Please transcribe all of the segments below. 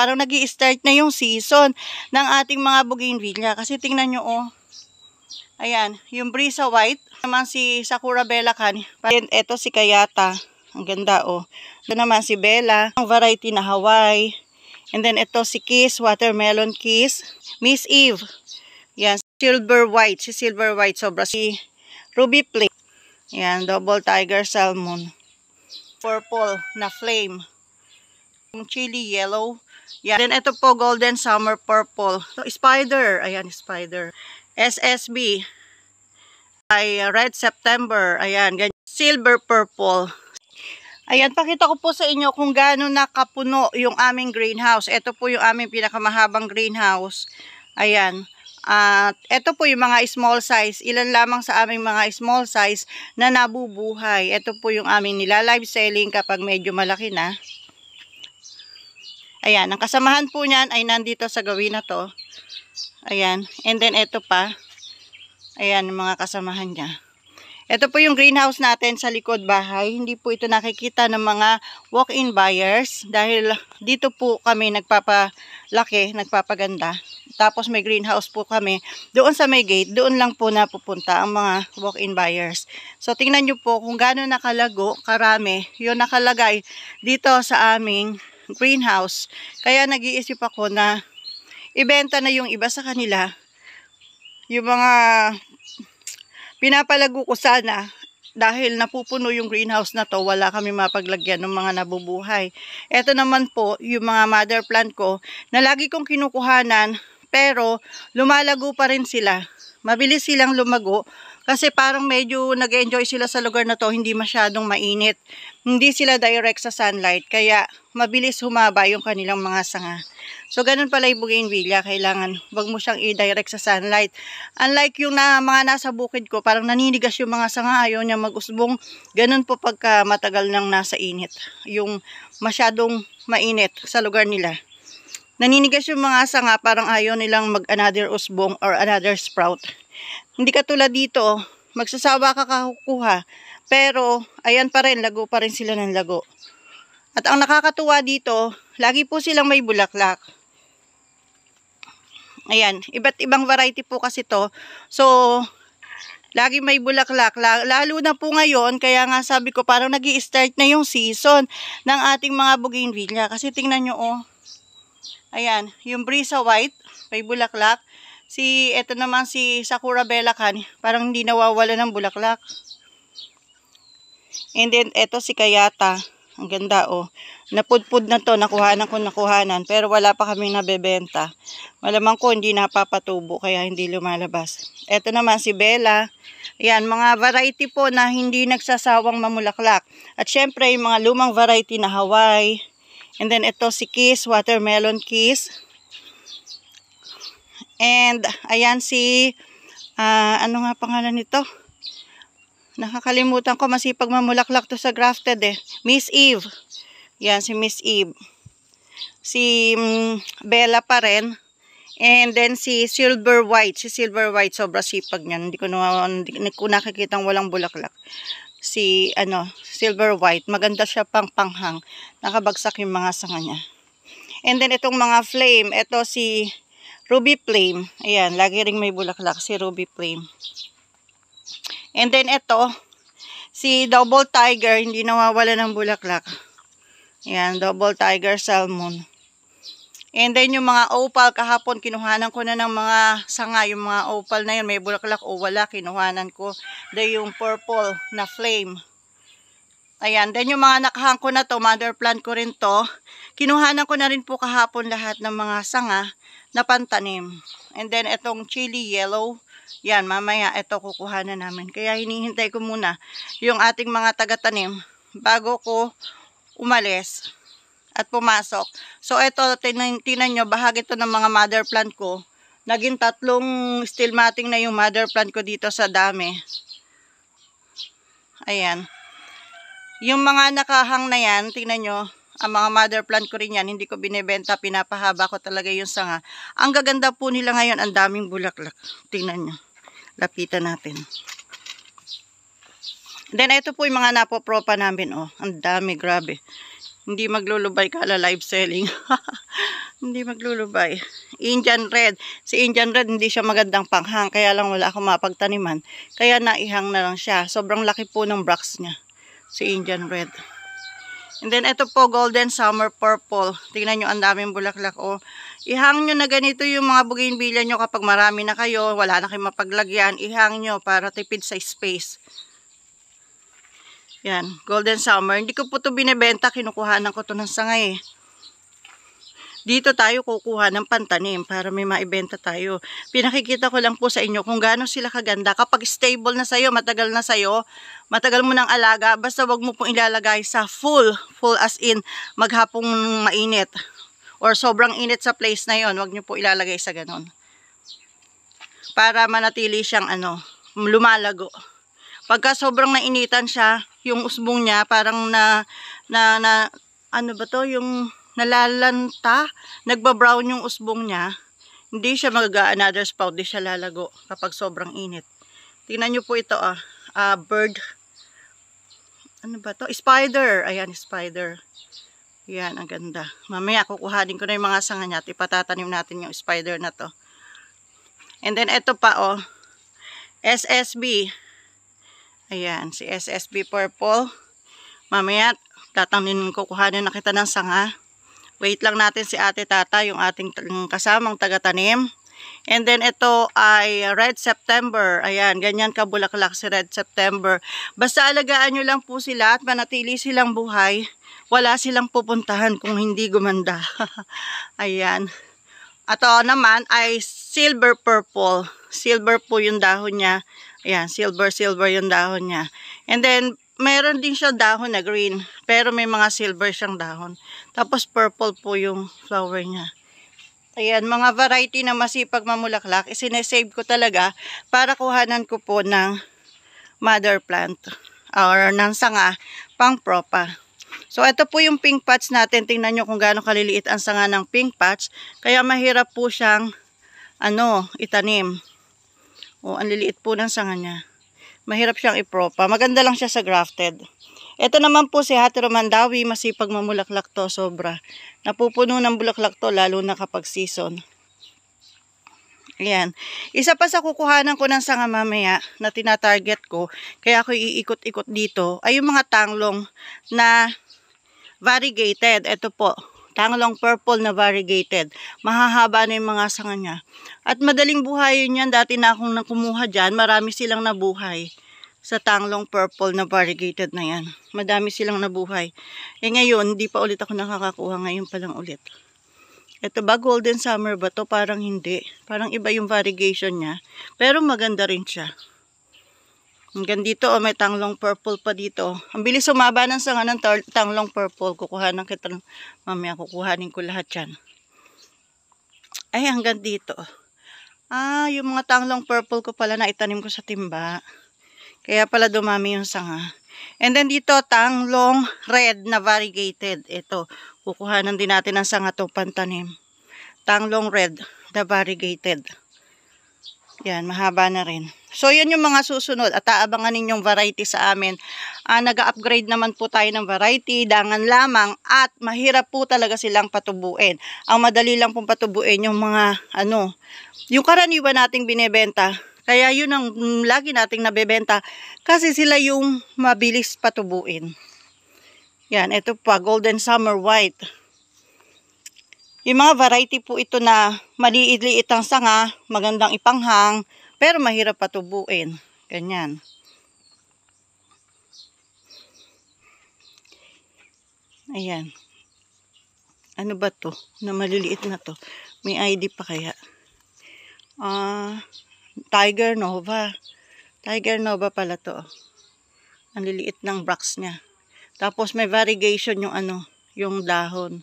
parang nag-i-start na yung season ng ating mga bougainvillea. Kasi tingnan nyo, oh. Ayan, yung Brisa White, naman si Sakura Belacan. Ito si Kayata. Ang ganda, oh. Ito naman si Bella, ang variety na Hawaii. And then ito si Kiss, Watermelon Kiss. Miss Eve. Yan, Silver White. Si Silver White, sobra. Si Ruby Plate. Yan, Double Tiger Salmon. Purple na Flame. Yung Chili Yellow. Yan. Then ito po, Golden Summer Purple. So, Spider. Ayan, Spider. SSB. Ay, Red September. Ayan, ganyan. Silver Purple. Ayan, pakita ko po sa inyo kung gaano nakapuno yung aming greenhouse. Ito po yung aming pinakamahabang greenhouse. Ayan. At ito po yung mga small size. Ilan lamang sa aming mga small size na nabubuhay. Ito po yung aming nila-live selling kapag medyo malaki na. Ayan, ang kasamahan po niyan ay nandito sa gawin na to. Ayan, and then ito pa. Ayan, yung mga kasamahan niya. Ito po yung greenhouse natin sa likod bahay. Hindi po ito nakikita ng mga walk-in buyers. Dahil dito po kami nagpapalaki, nagpapaganda. Tapos may greenhouse po kami. Doon sa may gate, doon lang po napupunta ang mga walk-in buyers. So tingnan nyo po kung gaano nakalago, karami. Yung nakalagay dito sa aming greenhouse. Kaya nag-iisip ako na ibenta na yung iba sa kanila. Yung mga pinapalago ko sana dahil napupuno yung greenhouse na to, wala kami mapaglagyan ng mga nabubuhay. Ito naman po yung mga mother plant ko na lagi kong kinukuhanan pero lumalago pa rin sila. Mabilis silang lumago kasi parang medyo nag-enjoy sila sa lugar na to, hindi masyadong mainit. Hindi sila direct sa sunlight kaya mabilis humaba yung kanilang mga sanga. So, ganun pala yung bougainvillea. Kailangan, wag mo siyang i-direct sa sunlight. Unlike yung mga nasa bukid ko, parang naninigas yung mga sanga, ayaw niya mag-usbong. Ganun po pagka matagal nang nasa init. Yung masyadong mainit sa lugar nila. Naninigas yung mga sanga, parang ayaw nilang mag-another usbong or another sprout. Hindi katulad dito, magsasawa ka kakuha. Pero, ayan pa rin, lago pa rin sila ng lago. At ang nakakatuwa dito, lagi po silang may bulaklak. Ayan, iba't ibang variety po kasi to. So, lagi may bulaklak. Lalo na po ngayon, kaya nga sabi ko parang nag-i-start na yung season ng ating mga bougainvillea. Kasi tingnan nyo, oh. Ayan, yung Brisa White, may bulaklak. Ito naman si Sakura Belacan, parang hindi nawawala ng bulaklak. And then, ito si Kayata. Ang ganda, oh. Napudpud na to, nakuhanan. Pero wala pa kaming nabebenta. Malamang ko hindi napapatubo, kaya hindi lumalabas. Ito naman si Bella. Ayan, mga variety po na hindi nagsasawang mamulaklak. At syempre, yung mga lumang variety na Hawaii. And then, ito si Kiss, Watermelon Kiss. And, ayan si, ano nga pangalan nito? Nakakalimutan ko, masipag mamulaklak to sa grafted eh. Miss Eve. Yan, si Miss Eve. Si Bella pa rin. And then si Silver White. Si Silver White, sobra sipag niyan. Hindi ko nakikitang walang bulaklak. Silver White. Maganda siya pang panghang. Nakabagsak yung mga sanga niya. And then itong mga flame. Ito si Ruby Flame. Ayan, lagi ring may bulaklak. Si Ruby Flame. And then ito, si Double Tiger, hindi nawawala ng bulaklak. Ayan, Double Tiger Salmon. And then yung mga opal, kahapon kinuhanan ko na ng mga sanga. Yung mga opal na yun, may bulaklak o wala, kinuhanan ko. Then yung purple na Flame. Ayan, then yung mga nakahang ko na to, mother plant ko rin to. Kinuhanan ko na rin po kahapon lahat ng mga sanga na pantanim. And then itong Chili Yellow. Yan, mamaya ito kukuha na namin. Kaya hinihintay ko muna yung ating mga taga-tanim bago ko umalis at pumasok. So ito, tinan nyo, bahagi ito ng mga mother plant ko. Naging 3 stilmating na yung mother plant ko dito sa dami. Ayan. Yung mga nakahang na yan, tingnan nyo, ang mga mother plant ko rin yan, hindi ko binibenta, pinapahaba ko talaga yung sanga. Ang gaganda po nila ngayon, ang daming bulaklak. Tingnan nyo. Lapitan natin. Then, ito po yung mga napopropa namin, oh. Ang dami, grabe. Hindi maglulubay ka live selling. Hindi maglulubay. Indian Red. Si Indian Red hindi siya magandang panghang. Kaya lang wala akong mapagtaniman. Kaya naihang na lang siya. Sobrang laki po ng bracts niya. Si Indian Red. And then ito po Golden Summer Purple. Tingnan nyo ang daming bulaklak. Oh. Ihang nyo na ganito yung mga bougainvillea nyo kapag marami na kayo. Wala na kayong mapaglagyan. Ihang nyo para tipid sa space. Yan. Golden Summer. Hindi ko po ito binibenta. Kinukuhanan ko ito ng sangay. Dito tayo kukuha ng pantanim para may maibenta tayo. Pinakikita ko lang po sa inyo kung gaano sila kaganda. Kapag stable na sa'yo, matagal na sa'yo, matagal mo ng alaga, basta wag mo pong ilalagay sa full as in maghapong mainit. Or sobrang init sa place na yon, wag nyo po ilalagay sa ganon. Para manatili siyang lumalago. Pagka sobrang nainitan siya, yung usbong niya parang ano ba to, yung nalalanta, nagbabrown yung usbong niya, hindi siya another spout, di siya lalago kapag sobrang init. Tingnan nyo po ito, bird, ano ba to? Spider, ayan, spider. Yan, ang ganda. Mamaya kukuhanin ko na yung mga sanga niya at ipatatanim natin yung spider na to. And then ito pa, SSB. Ayan, si SSB Purple. Mamaya, kukuhanin na kita ng sanga. Wait lang natin si ate tata, yung ating kasamang taga-tanim. And then ito ay Red September. Ayan, ganyan kabulaklak si Red September. Basta alagaan nyo lang po sila at manatili silang buhay. Wala silang pupuntahan kung hindi gumanda. Ayan. Ito naman ay Silver Purple. Silver po yung dahon niya. Ayan, silver yung dahon niya. And then, meron din siya dahon na green, pero may mga silver siyang dahon. Tapos purple po yung flower niya. Ayan, mga variety na masipag mamulaklak, isinesave ko talaga para kuhanan ko po ng mother plant or ng sanga pang propa. So, ito po yung pink patch natin. Tingnan nyo kung gaano kaliliit ang sanga ng pink patch. Kaya mahirap po siyang itanim. O, ang liliit po ng sanga niya. Mahirap siyang ipropa. Maganda lang siya sa grafted. Ito naman po si Heteromandawi. Masipag mamulaklak to. Sobra. Napupuno ng bulaklak to. Lalo na kapag season. Ayan. Isa pa sa kukuhanan ko ng sanga mamaya na tinatarget ko. Kaya ako iikot-ikot dito. Ay yung mga tanglong na variegated. Ito po. Tanglong purple na variegated. Mahahaba na yung mga sanga niya. At madaling buhayin yan. Dati na akong nakumuha dyan. Marami silang nabuhay. Sa tanglong purple na variegated na yan. Madami silang nabuhay. Ngayon, hindi pa ulit ako nakakakuha. Ngayon pa lang ulit. Ito ba, Golden Summer ba to? Parang hindi. Parang iba yung variegation niya. Pero maganda rin siya. Hanggang dito, may tanglong purple pa dito. Ang bilis sumaba ng sanga ng tanglong purple. Kukuhanan kita. Mamaya kukuhanin ko lahat yan. Ay, hanggang dito. Yung mga tanglong purple ko pala na itanim ko sa timba. Kaya pala dumami yung sanga. And then dito, tanglong red na variegated. Ito, kukuhanan din natin ang sanga to pantanim. Tanglong red na variegated. Yan, mahaba na rin. So, yan yung mga susunod. At aabangan ninyong variety sa amin. Nag-upgrade naman po tayo ng variety. Dangan lamang. At mahirap po talaga silang patubuin. Ang madali lang pong patubuin yung mga, yung karaniwan nating binebenta. Kaya yun ang lagi nating nabebenta. Kasi sila yung mabilis patubuin. Yan, ito pa. Golden Summer White. Yung mga variety po ito na maliit-liit ang sanga, magandang ipanghang, pero mahirap patubuin. Ganyan. Ayan. Ano ba to? Na maliliit na to. May ID pa kaya? Tiger Nova. Tiger Nova pala to. Ang liliit ng bracts niya. Tapos may variegation yung yung dahon.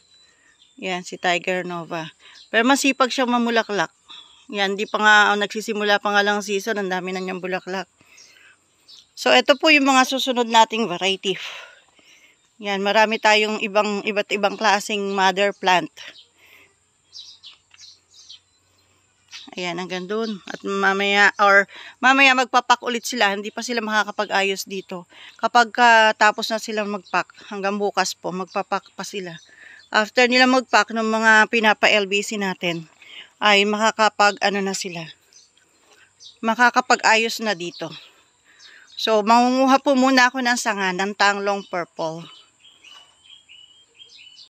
Yan, si Tiger Nova. Pero masipag siyang mamulaklak. Yan, di pa nga, nagsisimula pa nga lang season, ang dami na niyang bulaklak. So, ito po yung mga susunod nating variety. Yan, marami tayong iba't ibang klaseng mother plant. Ayan, hanggang dun. At mamaya magpapak ulit sila. Hindi pa sila makakapag-ayos dito. Kapag tapos na silang magpack, hanggang bukas po, magpapak pa sila. after nila mag-pack ng mga pinapa-LBC natin, ay makakapag-ano na sila. Makakapag-ayos na dito. So, mangunguha po muna ako ng sanga ng tanglong purple.